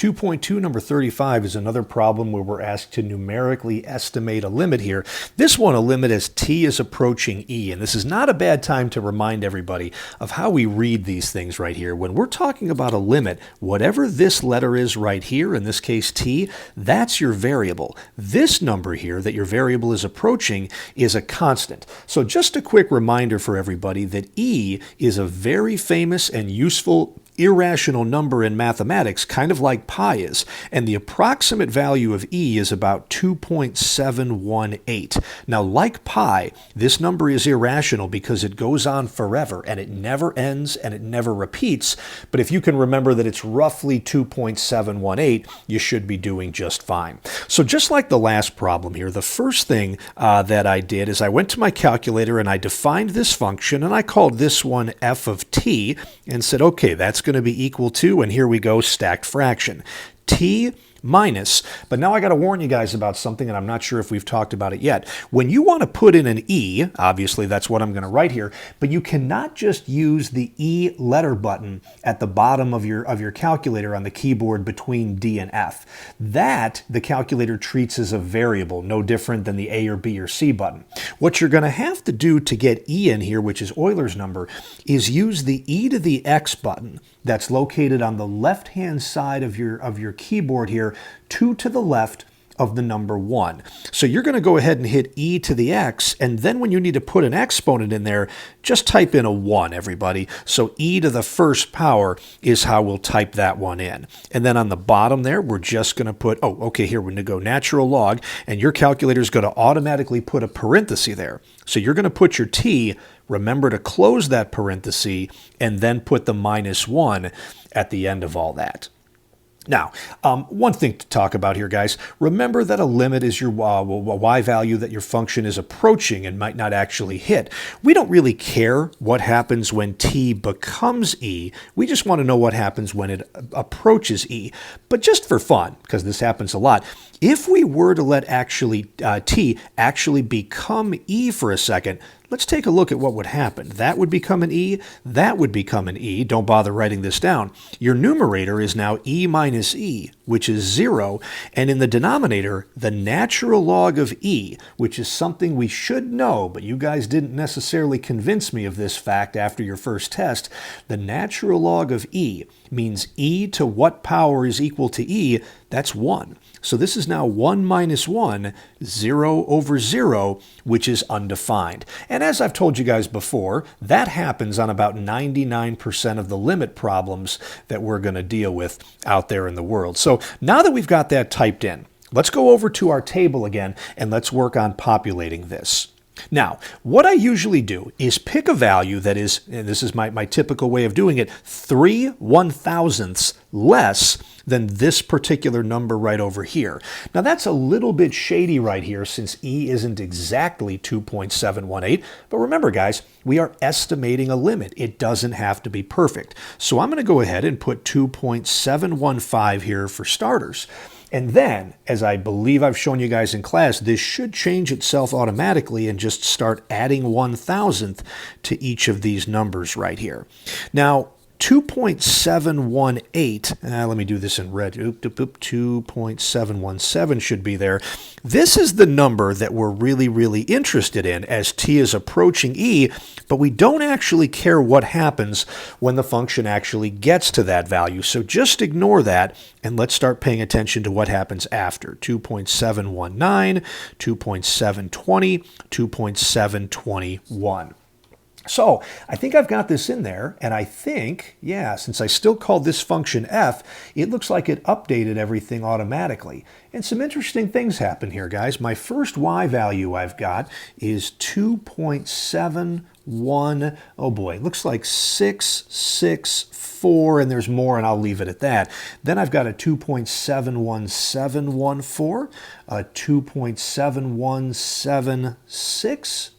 2.2, number 35, is another problem where we're asked to numerically estimate a limit here. This one, a limit as t is approaching e. And this is not a bad time to remind everybody of how we read these things right here. When we're talking about a limit, whatever this letter is right here, in this case t, that's your variable. This number here that your variable is approaching is a constant. So just a quick reminder for everybody that e is a very famous and useful irrational number in mathematics, kind of like pi is, and the approximate value of e is about 2.718. Now, like pi, this number is irrational because it goes on forever, and it never ends, and it never repeats, but if you can remember that it's roughly 2.718, you should be doing just fine. So just like the last problem here, the first thing that I did is I went to my calculator and I defined this function, and I called this one f of t, and said, okay, that's going to be equal to, and here we go, stacked fraction, t minus, but now I got to warn you guys about something, and I'm not sure if we've talked about it yet. When you want to put in an e, obviously that's what I'm going to write here, but you cannot just use the e letter button at the bottom of your calculator on the keyboard between D and F. That the calculator treats as a variable, no different than the A or B or C button. What you're going to have to do to get e in here, which is Euler's number, is use the e to the x button that's located on the left-hand side of your keyboard here, 2 to the left of the number 1. So you're going to go ahead and hit e to the x, and then when you need to put an exponent in there, just type in a 1, everybody. So e to the first power is how we'll type that one in. And then on the bottom there, we're just going to put, oh, okay, here we're going to go natural log, and your calculator is going to automatically put a parenthesis there. So you're going to put your t, remember to close that parenthesis, and then put the -1 at the end of all that. Now, one thing to talk about here, guys, remember that a limit is your y value that your function is approaching and might not actually hit. We don't really care what happens when t becomes e. We just want to know what happens when it approaches e. But just for fun, because this happens a lot, if we were to let t actually become e for a second, let's take a look at what would happen. That would become an e, that would become an e. Don't bother writing this down. Your numerator is now e minus e, which is 0, and in the denominator, the natural log of e, which is something we should know, but you guys didn't necessarily convince me of this fact after your first test. The natural log of e means e to what power is equal to e? That's 1. So this is now 1 minus 1, 0 over 0, which is undefined. And as I've told you guys before, that happens on about 99% of the limit problems that we're going to deal with out there in the world. So now that we've got that typed in, let's go over to our table again and let's work on populating this. Now, what I usually do is pick a value that is, and this is my typical way of doing it, 3/1000ths less than this particular number right over here. Now, that's a little bit shady right here since e isn't exactly 2.718. But remember, guys, we are estimating a limit. It doesn't have to be perfect. So I'm going to go ahead and put 2.715 here for starters. And then, as I believe I've shown you guys in class, this should change itself automatically and just start adding 1,000th to each of these numbers right here. Now, 2.718, let me do this in red, 2.717 should be there. This is the number that we're really interested in as t is approaching e, but we don't actually care what happens when the function actually gets to that value. So just ignore that, and let's start paying attention to what happens after. 2.719, 2.720, 2.721. So I think I've got this in there, and I think, yeah, since I still called this function f, it looks like it updated everything automatically. And some interesting things happen here, guys. My first y value I've got is 2.71, oh boy, looks like 664, and there's more, and I'll leave it at that. Then I've got a 2.71714, a 2.71764,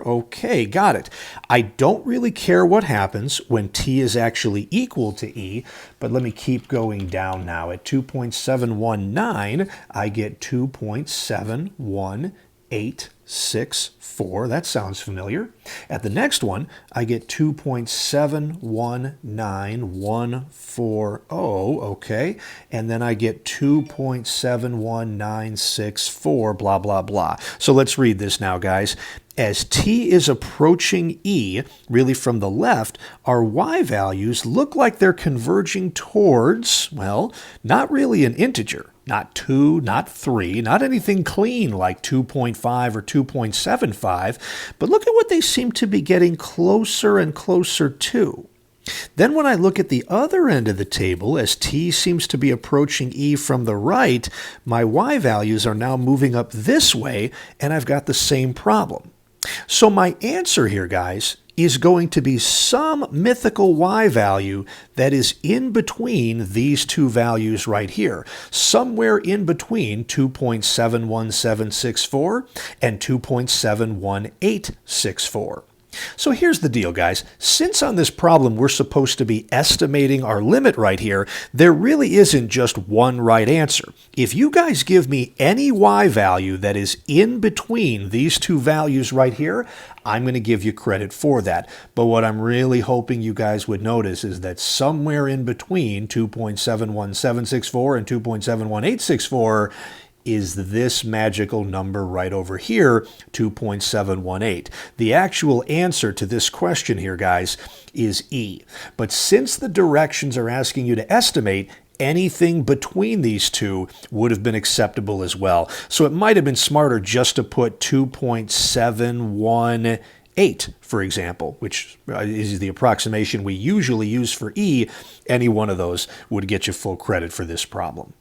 okay, got it. I don't really care what happens when t is actually equal to e, but let me keep going down now. At 2.719, I get 2.718 2.71964. That sounds familiar. At the next one, I get 2.719140. Okay. And then I get 2.71964, blah, blah, blah. So let's read this now, guys. As t is approaching e, really from the left, our y values look like they're converging towards, well, not really an integer. Not 2, not 3, not anything clean like 2.5 or 2.75, but look at what they seem to be getting closer and closer to. Then when I look at the other end of the table, as t seems to be approaching e from the right, my y values are now moving up this way, and I've got the same problem. So my answer here, guys, is going to be some mythical y value that is in between these two values right here, somewhere in between 2.71764 and 2.71864. So here's the deal, guys. Since on this problem we're supposed to be estimating our limit right here, there really isn't just one right answer. If you guys give me any y value that is in between these two values right here, I'm going to give you credit for that. But what I'm really hoping you guys would notice is that somewhere in between 2.71764 and 2.71864 is this magical number right over here, 2.718. The actual answer to this question here, guys, is E. But since the directions are asking you to estimate, anything between these two would have been acceptable as well. So it might have been smarter just to put 2.718, for example, which is the approximation we usually use for E. Any one of those would get you full credit for this problem.